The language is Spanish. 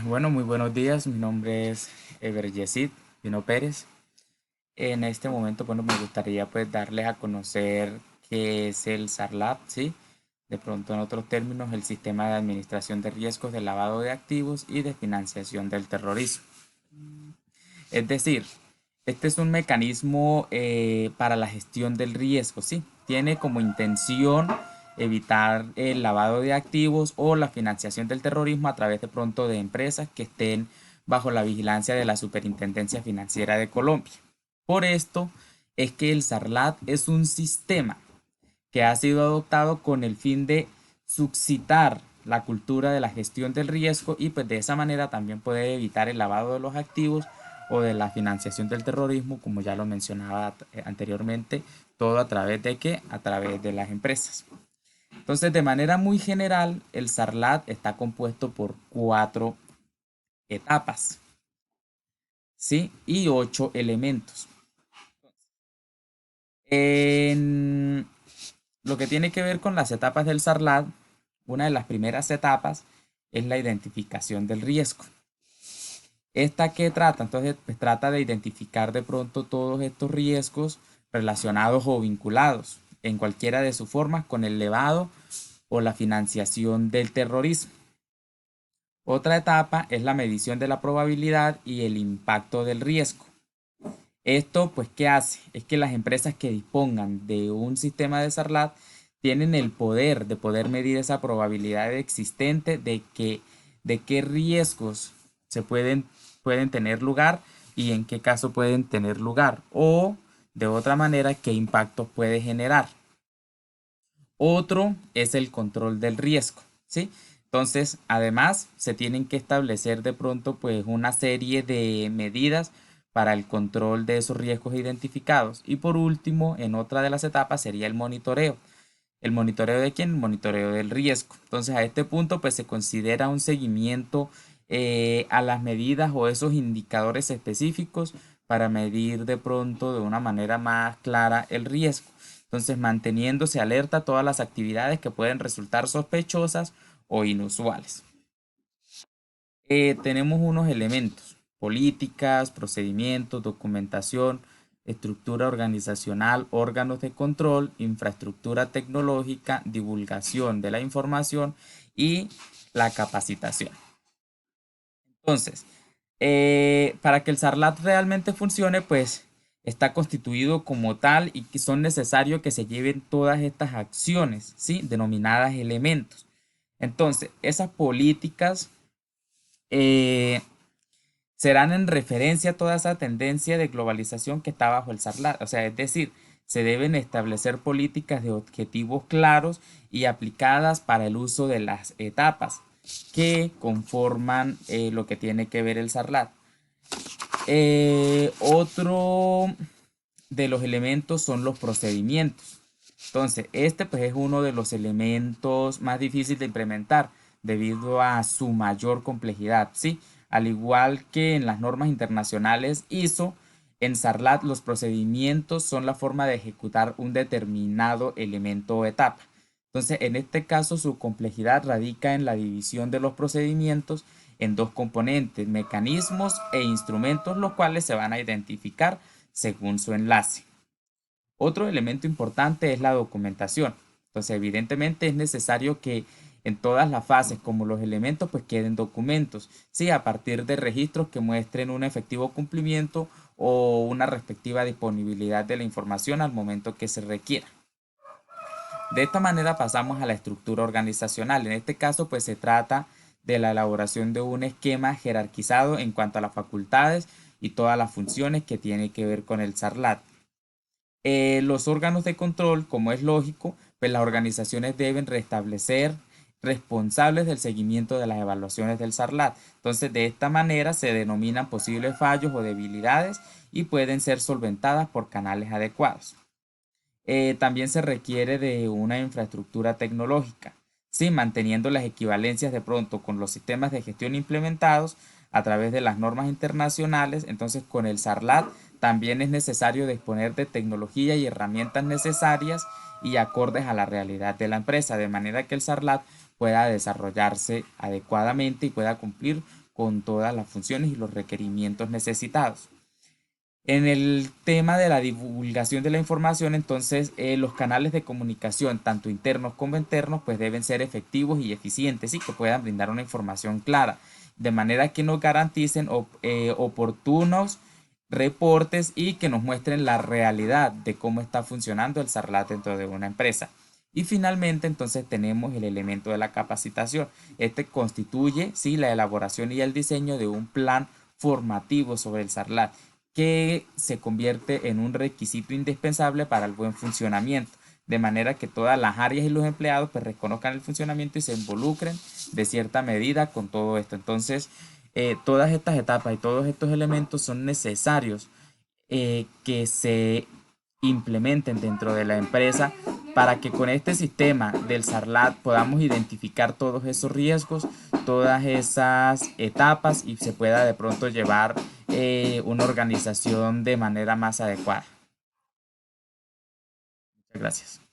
Bueno, muy buenos días. Mi nombre es Ever Yesid Pino Pérez. En este momento, bueno, me gustaría pues darles a conocer qué es el SARLAT, ¿sí? De pronto, en otros términos, el Sistema de Administración de Riesgos de Lavado de Activos y de Financiación del Terrorismo. Es decir, este es un mecanismo para la gestión del riesgo, ¿sí? Tiene como intención evitar el lavado de activos o la financiación del terrorismo a través de pronto de empresas que estén bajo la vigilancia de la Superintendencia Financiera de Colombia. Por esto es que el SARLAT es un sistema que ha sido adoptado con el fin de suscitar la cultura de la gestión del riesgo y pues de esa manera también poder evitar el lavado de los activos o de la financiación del terrorismo, como ya lo mencionaba anteriormente, todo a través de qué? A través de las empresas. Entonces, de manera muy general, el SARLAT está compuesto por cuatro etapas, ¿sí? Y ocho elementos. En lo que tiene que ver con las etapas del SARLAT, una de las primeras etapas es la identificación del riesgo. ¿Esta qué trata? Entonces, pues trata de identificar de pronto todos estos riesgos relacionados o vinculados en cualquiera de sus formas con el levado o la financiación del terrorismo. Otra etapa es la medición de la probabilidad y el impacto del riesgo. Esto, pues, ¿qué hace? Es que las empresas que dispongan de un sistema de SARLAT tienen el poder de poder medir esa probabilidad existente de qué riesgos se pueden tener lugar y en qué caso pueden tener lugar. O, de otra manera, qué impactos puede generar. Otro es el control del riesgo, ¿sí? Entonces, además, se tienen que establecer de pronto pues una serie de medidas para el control de esos riesgos identificados. Y por último, en otra de las etapas sería el monitoreo. ¿El monitoreo de quién? El monitoreo del riesgo. Entonces, a este punto pues se considera un seguimiento a las medidas o esos indicadores específicos para medir de pronto de una manera más clara el riesgo. Entonces, manteniéndose alerta a todas las actividades que pueden resultar sospechosas o inusuales. Tenemos unos elementos: políticas, procedimientos, documentación, estructura organizacional, órganos de control, infraestructura tecnológica, divulgación de la información y la capacitación. Entonces, para que el SARLAT realmente funcione, pues está constituido como tal y que son necesarios que se lleven todas estas acciones, ¿sí? Denominadas elementos. Entonces, esas políticas eh, serán en referencia a toda esa tendencia de globalización que está bajo el SARLAT. O sea, es decir, se deben establecer políticas de objetivos claros y aplicadas para el uso de las etapas que conforman lo que tiene que ver el SARLAT. Otro de los elementos son los procedimientos. Entonces, este pues es uno de los elementos más difíciles de implementar debido a su mayor complejidad, ¿sí? Al igual que en las normas internacionales ISO, en SARLAT los procedimientos son la forma de ejecutar un determinado elemento o etapa. Entonces, en este caso, su complejidad radica en la división de los procedimientos en dos componentes: mecanismos e instrumentos, los cuales se van a identificar según su enlace. Otro elemento importante es la documentación. Entonces, evidentemente es necesario que en todas las fases, como los elementos, pues queden documentos, sí, a partir de registros que muestren un efectivo cumplimiento o una respectiva disponibilidad de la información al momento que se requiera. De esta manera pasamos a la estructura organizacional. En este caso, pues se trata de la elaboración de un esquema jerarquizado en cuanto a las facultades y todas las funciones que tiene que ver con el SARLAT. Los órganos de control, como es lógico, pues las organizaciones deben restablecer responsables del seguimiento de las evaluaciones del SARLAT. Entonces, de esta manera se denominan posibles fallos o debilidades y pueden ser solventadas por canales adecuados. También se requiere de una infraestructura tecnológica, ¿sí? Manteniendo las equivalencias de pronto con los sistemas de gestión implementados a través de las normas internacionales. Entonces, con el SARLAT también es necesario disponer de tecnología y herramientas necesarias y acordes a la realidad de la empresa, de manera que el SARLAT pueda desarrollarse adecuadamente y pueda cumplir con todas las funciones y los requerimientos necesitados. En el tema de la divulgación de la información, entonces los canales de comunicación, tanto internos como externos, pues deben ser efectivos y eficientes y que puedan brindar una información clara, de manera que nos garanticen oportunos reportes y que nos muestren la realidad de cómo está funcionando el SARLAT dentro de una empresa. Y finalmente, entonces tenemos el elemento de la capacitación. Este constituye, sí, la elaboración y el diseño de un plan formativo sobre el SARLAT que se convierte en un requisito indispensable para el buen funcionamiento, de manera que todas las áreas y los empleados pues reconozcan el funcionamiento y se involucren de cierta medida con todo esto. Entonces, todas estas etapas y todos estos elementos son necesarios que se implementen dentro de la empresa para que con este sistema del SARLAT podamos identificar todos esos riesgos, todas esas etapas y se pueda de pronto llevar una organización de manera más adecuada. Muchas gracias.